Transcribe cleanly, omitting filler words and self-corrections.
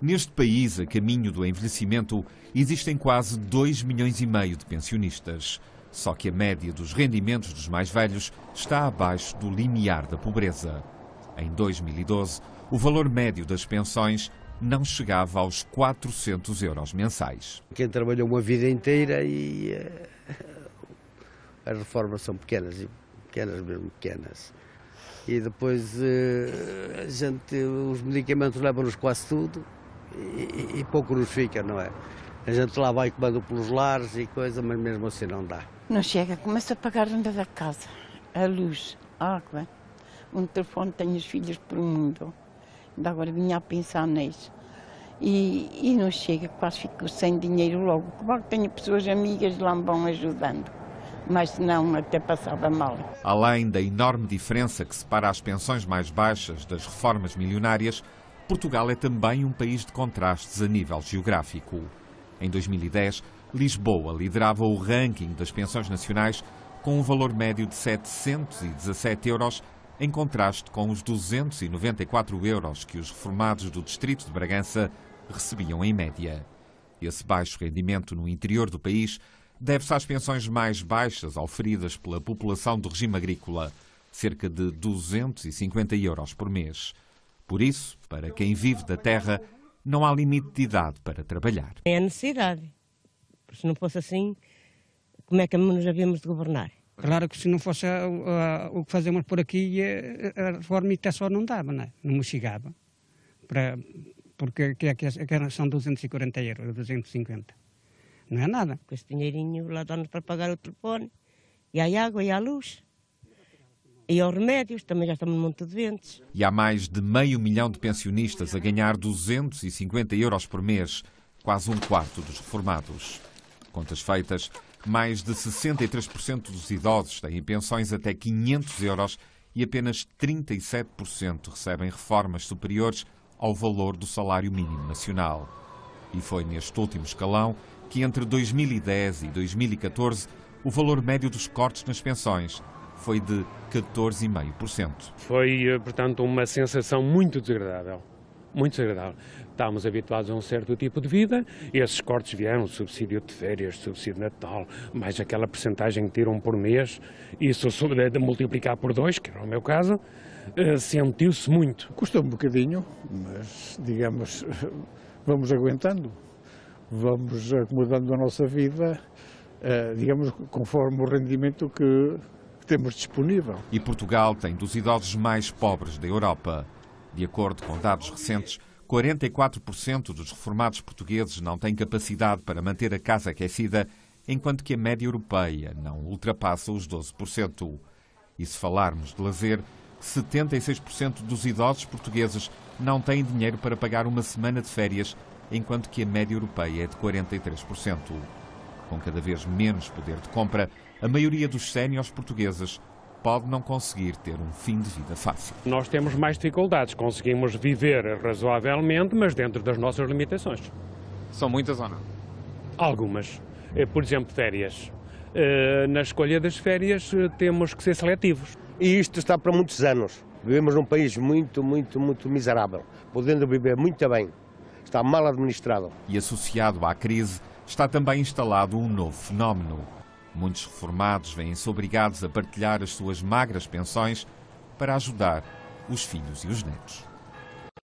Neste país, a caminho do envelhecimento, existem quase 2,5 milhões de pensionistas. Só que a média dos rendimentos dos mais velhos está abaixo do limiar da pobreza. Em 2012, o valor médio das pensões não chegava aos 400 euros mensais. Quem trabalhou uma vida inteira e as reformas são pequenas mesmo pequenas. E depois os medicamentos levam-nos quase tudo e pouco nos fica, não é? A gente lá vai comendo pelos lares e coisa, mas mesmo assim não dá. Não chega, começa a pagar a renda da casa, a luz, a água, um telefone, tenho os filhos por mundo. Ainda agora vinha a pensar nisso. E não chega, quase fico sem dinheiro logo. Claro que tenho pessoas amigas lá me vão ajudando, mas senão até passava mal. Além da enorme diferença que separa as pensões mais baixas das reformas milionárias, Portugal é também um país de contrastes a nível geográfico. Em 2010, Lisboa liderava o ranking das pensões nacionais com um valor médio de 717 euros, em contraste com os 294 euros que os reformados do distrito de Bragança recebiam em média. Esse baixo rendimento no interior do país deve-se às pensões mais baixas oferidas pela população do regime agrícola, cerca de 250 euros por mês. Por isso, para quem vive da terra, não há limite de idade para trabalhar. É a necessidade. Se não fosse assim, como é que nos havíamos de governar? Claro que se não fosse o que fazemos por aqui, a reforma até só não dava, não é? Não me chegava. Porque são 240 euros, 250. Não é nada. Com esse dinheirinho lá dá-nos para pagar o telefone, e a água, e a luz, e aos remédios, também já estamos muito doentes. E há mais de 500 mil de pensionistas a ganhar 250 euros por mês, quase um quarto dos reformados. Contas feitas, mais de 63% dos idosos têm pensões até 500 euros e apenas 37% recebem reformas superiores ao valor do salário mínimo nacional. E foi neste último escalão que entre 2010 e 2014 o valor médio dos cortes nas pensões foi de 14,5%. Foi, portanto, uma sensação muito desagradável. Muito desagradável. Estávamos habituados a um certo tipo de vida e esses cortes vieram, subsídio de férias, subsídio de Natal, mais aquela percentagem que tiram por mês, isso de multiplicar por 2, que era o meu caso, sentiu-se muito. Custa um bocadinho, mas, digamos, vamos aguentando, vamos acomodando a nossa vida, digamos, conforme o rendimento que temos disponível. E Portugal tem dos idosos mais pobres da Europa. De acordo com dados recentes, 44% dos reformados portugueses não têm capacidade para manter a casa aquecida, enquanto que a média europeia não ultrapassa os 12%. E se falarmos de lazer, 76% dos idosos portugueses não têm dinheiro para pagar uma semana de férias, enquanto que a média europeia é de 43%. Com cada vez menos poder de compra, a maioria dos séniores portugueses pode não conseguir ter um fim de vida fácil. Nós temos mais dificuldades, conseguimos viver razoavelmente, mas dentro das nossas limitações. São muitas ou não? Algumas. Por exemplo, férias. Na escolha das férias temos que ser seletivos. E isto está para muitos anos. Vivemos num país muito miserável, podendo viver muito bem. Está mal administrado. E associado à crise, está também instalado um novo fenómeno. Muitos reformados vêm-se obrigados a partilhar as suas magras pensões para ajudar os filhos e os netos.